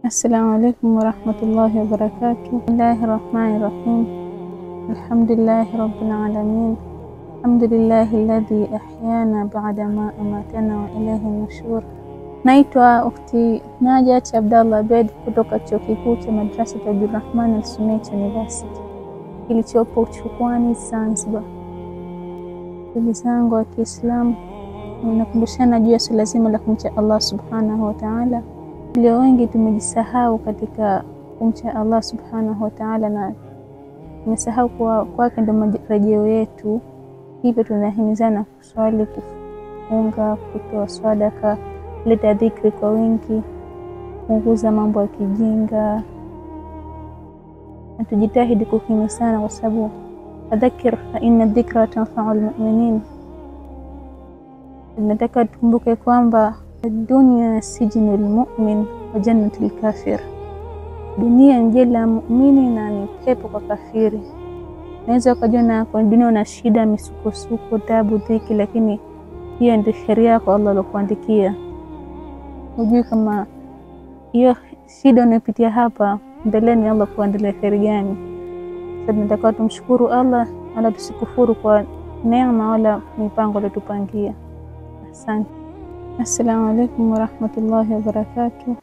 Assalamu alaikum warahmatullahi wabarakatuh. Bismillahirrahmanirrahim. Alhamdulillahi rabbil alamin. Alhamdulillahi alladhi ahyana ba'da ma amatana wa ilayhi nushur. Naitwa Ukhti Najat Abdallah Abed kutoka Chuo Kikuu cha Madrasa Abdurrahman Al-Sumait University kilichopo Chukwani, Zanzibar. Ndugu zangu wa Kiislamu, ninakumbushana juu ya swala zima la kumcha Allah subhanahu wa ta'ala. Leo wengi tumejisahau katika kumcha Allah subhanahu wa ta'ala na tumesahau kwa kwake ndio marejeo yetu. Hivyo tunahimizana kuswali, kufunga, kutoa sadaka, kuleta dhikri kwa wingi, kupunguza mambo ya kijinga. Na tujitahidi kuhimiza sana kwa sababu adhakir fa inna dhikra tanfa'ul mu'minin. Nataka tukumbuke kwamba dunia sijinul mu'min wa jannatul kafir. Dunia ni jela la muumini na ni pepo kwa kafiri. Naweza ukajiona kwa dunia una shida, misukosuko, taabu, dhiki, lakini hiyo ndio sheria kwa Allah alokuandikia. Hujui kama hiyo shida unayopitia hapa mbeleni Allah kuandalia kheri gani. Sasa tunataka tumshukuru Allah wala tusikufuru kwa neema wala mipango aliyotupangia. Asante. Assalamu alaikum warahmatullahi wabarakatuh.